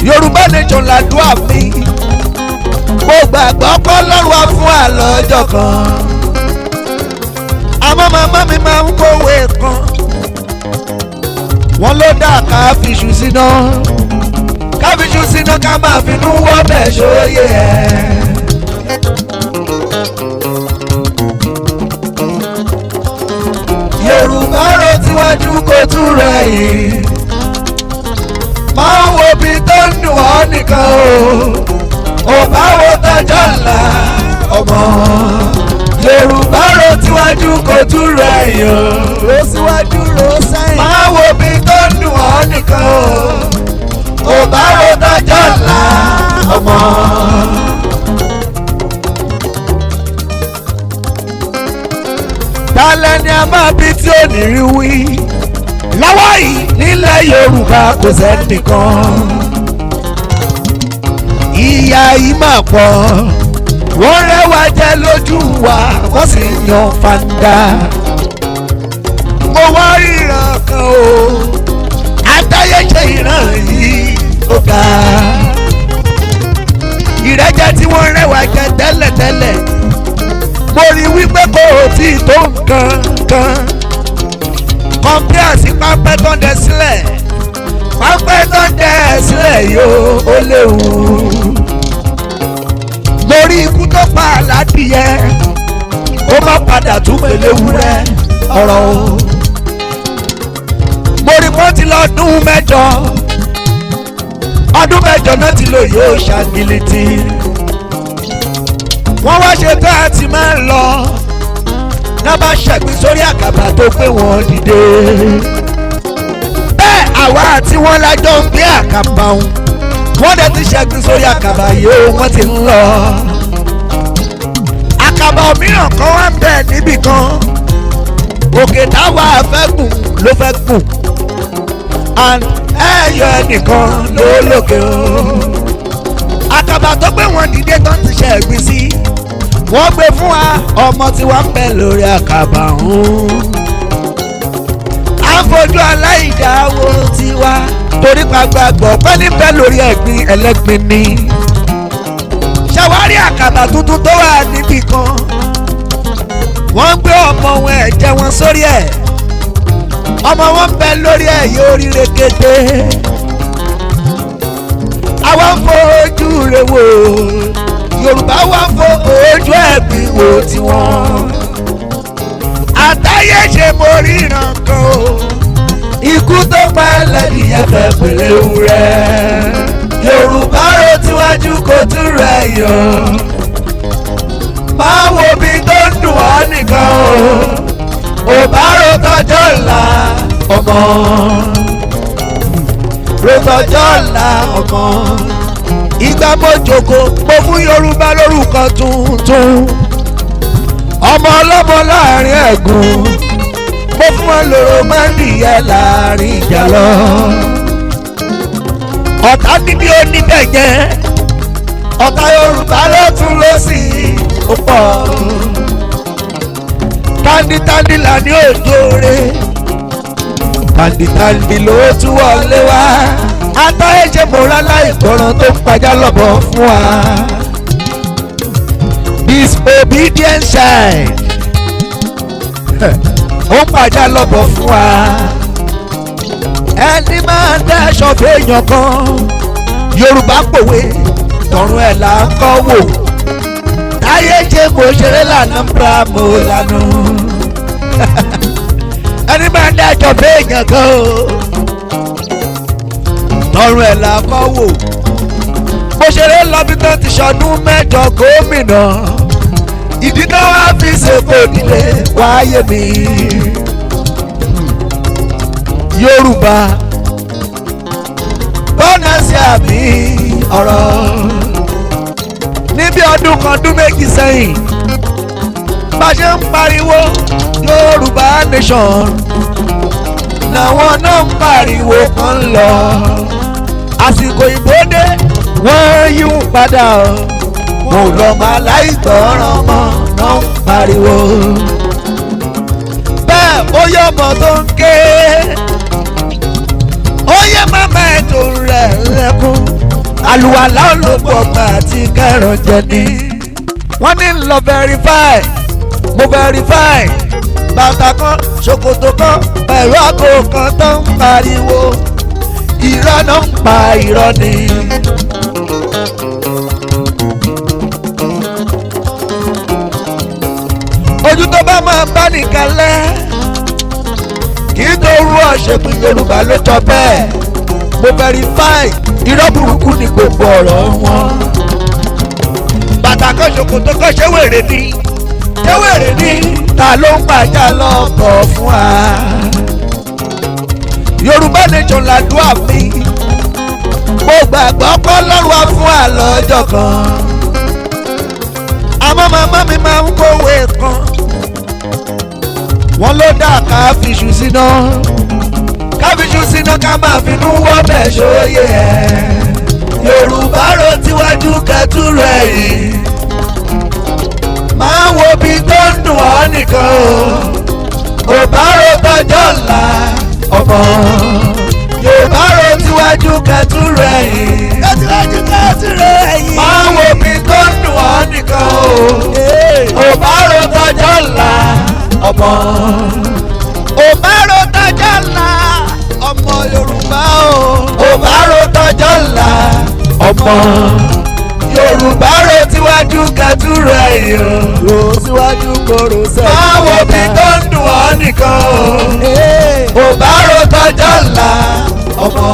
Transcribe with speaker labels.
Speaker 1: Yorùbá nation làdúrà mi mo gbàgbọ́ pé Ọlọ́run wá fún wa lọ́jọ́ kan àmọ́ màmá mi máa ń kówé kan wọ́n ló dà ká fiṣu síná ká fiṣu síná ká máa finú wọ́ bẹ̀ ṣóyè ẹ̀. Yorùbá rò tíwájú kò tún rẹ̀ yìí máa wo bí tó ń dùn ọ́ nìkan o ò bá wo tọjọ́ ńlá ọmọ Yorùbá rò tíwájú kò tún rẹ̀ yìí o rò síwájú rò sẹ́yìn máa wo bí tó ń dùn ọ́ nìkan o ò bá wo tọjọ́ ńlá ọmọ. Tálẹ̀ ni a máa bí tí ò ní rí wí lọ́wọ́ yìí nílẹ̀ Yorùbá kò sẹ́nìkan ìyà yìí máa pọ̀ wọ́n rẹwà jẹ lójú wa wọ́n sì yan fanda mo wá ríran kan o àtayéṣe ìran yìí ó ga ìrẹ́jẹ tí wọ́n rẹwà jẹ tẹ́lẹ̀tẹ́lẹ̀ mo rí wípé kò tí ì tó nǹkan kan kọ̀mpíà sí pápẹ́ tó ń dẹ sílẹ̀ pápẹ́ tó ń dẹ sílẹ̀ yóò ó léwu lórí ikú tó pa aládìyẹ ó má padà tún pèlè wúrẹ́ ọ̀rọ̀ o mo rí pọ́n ti lọ́dún mẹ́jọ ọdún mẹ́jọ náà ti lò yóò ṣàgìlìtì wọ́n wá ṣe tó àti máa ń lọ náà bá ṣẹ̀gbìn sórí àkàbà tó gbé wọn dìde bẹ́ẹ̀ àwa àti wọn lájọ ń gbé àkàbà òun wọ́n dẹ̀ ti ṣẹ̀gbìn sórí àkàbà yìí wọ́n ti ń lọ àkàbà mìíràn kan wá ń bẹ̀ níbì kan òkè táwa fẹ́ gùn ló fẹ́ gùn and ẹ̀yọ ẹnìkan ló lókè o àkàbà tó gbé wọn dìde tán ti ṣẹ̀gbìn sí wọ́n gbé fún wa ọmọ tí wọ́n ń bẹ lórí àkàbà ọ̀hún. à ń fojú aláìdáwó tiwa torí gbàgbọ́ pé níbẹ̀ lórí ẹ̀gbin ẹlẹ́gbin ni. ṣàwárí àkàbà tuntun tó wà níbì kan wọ́n ń gbé ọmọ wọn ẹ̀jẹ̀ wọn sórí ẹ̀ ọmọ wọn ń bẹ lórí ẹ̀ yóò rí rekete. àwa ń fojú rẹ̀ wò Yorùbá wá fo ojú ẹ̀bí wo tiwọn àtàyè ṣe mo ríran kan o ikú tó pa ẹlẹ́dìyẹ fẹ́ pèlè wúrẹ́ Yorùbá rò tíwájú kò tún rẹ̀ yọ máa wo bí tó ń dùn ọ́ nìkan o ò bá rò tọjọ́ ńlá ọmọ rò tọjọ́ ńlá ọmọ ìgbà mo jókòó mo fún Yorùbá lórúkọ tuntun ọmọ ọlọ́mọ láàrin ẹ̀gún mo fún wọn lòrò mẹ́rìnyẹ láàrin ìjà lọ ọ̀tá níbi oníbẹ̀ yẹn ọ̀tá Yorùbá lọ́tún lósì ó pọ̀ tanditandi là ní òjòrè tanditandi ló tún wọlé wá àtàyè ṣe mọ̀ra láìgbọràn tó ń pàjá lọ́bọ̀ fún wa disobedient child ó ń pàjá lọ́bọ̀ fún wa ẹni máa ń dáṣọ fèèyàn kan Yorùbá pòwe tọrùn ẹ̀ là ń kọ́ wò táyé ṣe mo ṣeré lànà bra mo lànà ẹni máa ń dáṣọ fèèyàn kan tọrùn ẹ̀ là ń kọ́ wò bó ṣeré lọ́bí tán ti ṣọdún mẹ́jọ gómìnà ìdí náà wá fi ṣèpò ìdílé wáyé mi Yorùbá bọ́nà sí àmì ọ̀rọ̀ níbi ọdún kan ọdún méjì sẹ́yìn bá ṣe ń pariwo Yorùbá nation làwọn náà ń pariwo kan lọ àsìkò ìbòde wọ́n yíwù padà wọn ò lọ máa láìgbọràn mọ́ náà ń pariwo bẹ́ẹ̀ ó yọ ọmọ tó ń ké ó yẹ màmá ẹ̀ tó rẹ̀ lẹ́kún àlùwàlá olóògbé ọgbà àti kẹrànjẹ ni. wọ́n ní lọ verify mo verify bàtà kan ṣòkòtò kan pẹ̀lú àgò kan tó ń pariwo irọ́ náà ń pa irọ́ ni. ojú tó bá máa bá nìkan lẹ́ kì í tó rú ọ̀ṣẹ̀pin Yorùbá ló jọ bẹ́ẹ̀ mo verify irọ́ burúkú ni gbogbo ọ̀rọ̀ wọn. bàtà kan ṣòkòtò kan ṣé wèrè ni ṣé wèrè ni ta ló ń pàjá lọ́kọ̀ fún wa. Yorùbá nation làdúrà mi mo gbàgbọ́ pé Ọlọ́run wá fún wa lọ́jọ́ kan. àmọ́ màmá mi máa ń kówé kan wọ́n ló dà ká fiṣu síná kábíṣu síná ká máa finú wọ́ bẹ̀ ṣóyè ẹ̀. Yorùbá ro tíwájú kẹtùrú ẹ̀yìn máa wo bí tó ń dùn ọ́ nìkan o. Yorùbá ro tọjọ́ ọ̀la ọmọ Yorùbá ro tíwájú kẹtùrú ẹ̀yìn máa wo bí tó ń dùn ọ́ nìkan o. Yorùbá ro tọjọ́ ọ̀la ọmọ Yorùbá ro tọjọ́ ọ̀la ọmọ Yorùbá o. Yorùbá ro tọjọ́ ọ̀la ọmọ Yorùbá ro tíwájú kẹtùrú ẹ̀yìn o. ro síwájú koro sẹ́yìn. máa wo bí tó ń dùn ọ́ nìkan o. Yorùbá ro tọjọ́ ọ̀la ọmọ.